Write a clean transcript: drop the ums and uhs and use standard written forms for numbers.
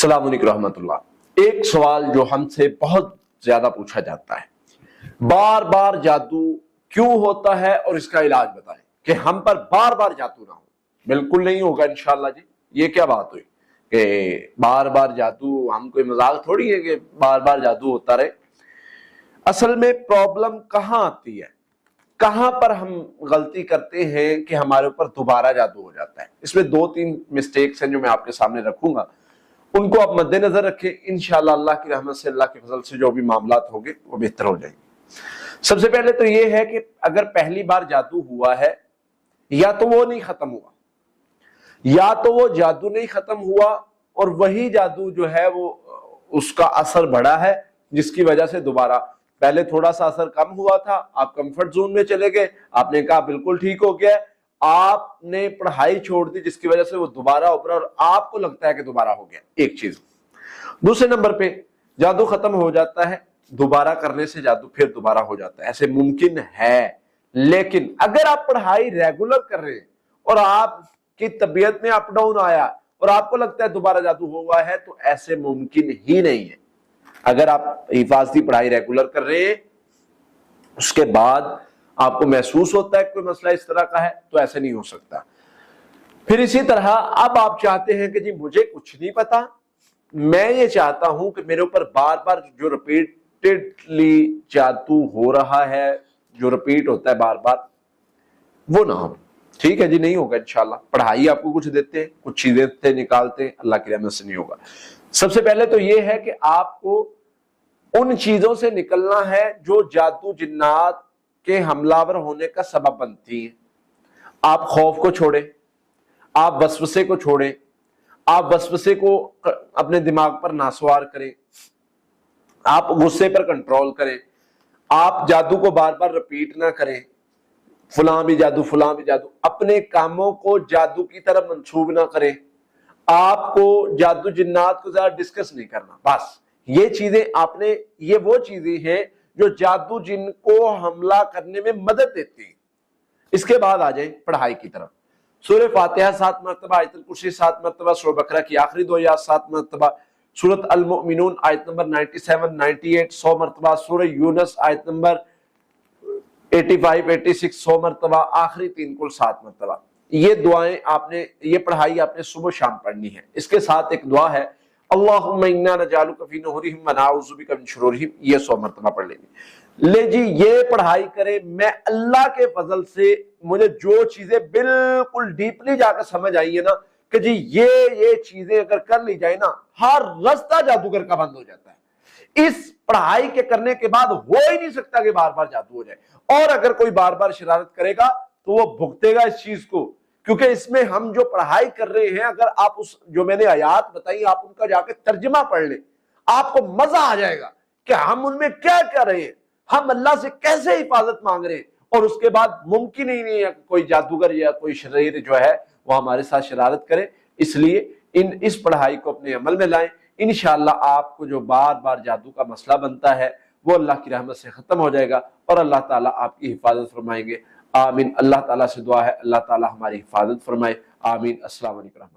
अस्सलाम वालेकुम रहमतुल्लाह। एक सवाल जो हमसे बहुत ज्यादा पूछा जाता है, बार बार जादू क्यों होता है और इसका इलाज बताएं कि हम पर बार बार जादू ना हो। बिल्कुल नहीं होगा इंशाअल्लाह जी। ये क्या बात हुई कि बार बार जादू, हम कोई मजाक थोड़ी है कि बार बार जादू होता रहे। असल में प्रॉब्लम कहाँ आती है, कहां पर हम गलती करते हैं कि हमारे ऊपर दोबारा जादू हो जाता है। इसमें 2-3 मिस्टेक्स हैं जो मैं आपके सामने रखूंगा, उनको आप मद्देनजर रखें। इंशाअल्लाह अल्लाह की रहमत से, अल्लाह के फजल से जो भी मामलात होंगे वो बेहतर हो जाएंगे। सबसे पहले तो ये है कि अगर पहली बार जादू हुआ है, या तो वो नहीं खत्म हुआ, या तो वो जादू नहीं खत्म हुआ और वही जादू जो है वो उसका असर बढ़ा है, जिसकी वजह से दोबारा, पहले थोड़ा सा असर कम हुआ था, आप कंफर्ट जोन में चले गए, आपने कहा बिल्कुल ठीक हो गया, आपने पढ़ाई छोड़ दी जिसकी वजह से वो दोबारा उभरा और आपको लगता है कि दोबारा हो गया। एक चीज। दूसरे नंबर पे जादू खत्म हो जाता है, दोबारा करने से जादू फिर दोबारा हो जाता है, ऐसे मुमकिन है। लेकिन अगर आप पढ़ाई रेगुलर कर रहे हैं और आपकी तबीयत में अप डाउन आया और आपको लगता है दोबारा जादू हुआ है, तो ऐसे मुमकिन ही नहीं है। अगर आप हिफाजती पढ़ाई रेगुलर कर रहे हैं, उसके बाद आपको महसूस होता है कोई मसला इस तरह का है, तो ऐसे नहीं हो सकता। फिर इसी तरह अब आप चाहते हैं कि जी मुझे कुछ नहीं पता, मैं ये चाहता हूं कि मेरे ऊपर बार बार जो रिपीटेडली जादू हो रहा है, जो रिपीट होता है बार बार, वो ना हो। ठीक है जी, नहीं होगा इंशाल्लाह। पढ़ाई आपको कुछ देते हैं, कुछ चीजें से निकालते हैं, अल्लाह की रहमत से नहीं होगा। सबसे पहले तो ये है कि आपको उन चीजों से निकलना है जो जादू जिन्नात के हमलावर होने का सबब बनती है। आप खौफ को छोड़ें, आप वसवसे को छोड़ें, आप वसवसे को अपने दिमाग पर नासवार करें, आप गुस्से पर कंट्रोल करें, आप जादू को बार बार रिपीट ना करें, फलां भी जादू फलां भी जादू, अपने कामों को जादू की तरफ मंसूब ना करें, आपको जादू जिन्नात को ज्यादा डिस्कस नहीं करना। बस ये चीजें आपने, ये वो चीजें हैं जो जादू जिन को हमला करने में मदद देती है। इसके बाद आ जाए पढ़ाई की तरफ। सूरह फातिहा 7 मरतबा, आयतुल कुर्सी 7 मरतबा, सूरह बकरा की आखिरी 2 आयत 7 मरतबा, सूरत अल मुमिनून आयत नंबर 97, 98 100 मरतबा, सूरह यूनुस आयत नंबर 85, 86 100 मरतबा, आखिरी 3 कुल 7 मरतबा। ये दुआएं आपने, ये पढ़ाई आपने सुबह शाम पढ़नी है। इसके साथ एक दुआ है, अल्लाहुम्मा इन्ना नजालुका फी नुहूरिहिम व नऊज़ु बिका मिन शुरूरिहिम, ये 100 मरतबा पढ़ लेंगे। ले जी, ये पढ़ाई करें। मैं अल्लाह के फजल से, मुझे जो चीजें बिल्कुल डीपली जाकर समझ आई है ना कि जी ये चीजें अगर कर ली जाए ना, हर रास्ता जादूगर का बंद हो जाता है। इस पढ़ाई के करने के बाद हो ही नहीं सकता कि बार बार जादू हो जाए। और अगर कोई बार बार शरारत करेगा तो वो भुगतेगा इस चीज को, क्योंकि इसमें हम जो पढ़ाई कर रहे हैं, अगर आप उस जो मैंने आयात बताई आप उनका जाके तर्जमा पढ़ ले, आपको मजा आ जाएगा कि हम उनमें क्या कर रहे हैं, हम अल्लाह से कैसे हिफाजत मांग रहे हैं। और उसके बाद मुमकिन ही नहीं है कोई जादूगर या कोई शरीर जो है वो हमारे साथ शरारत करे। इसलिए इस पढ़ाई को अपने अमल में लाएं। इंशाअल्लाह आपको जो बार बार जादू का मसला बनता है वो अल्लाह की रहमत से खत्म हो जाएगा और अल्लाह ताला आपकी हिफाजत फरमाएंगे। आमीन। अल्लाह ताला से दुआ है अल्लाह ताला हमारी हिफाजत फरमाए। आमीन। अस्सलाम वालेकुम।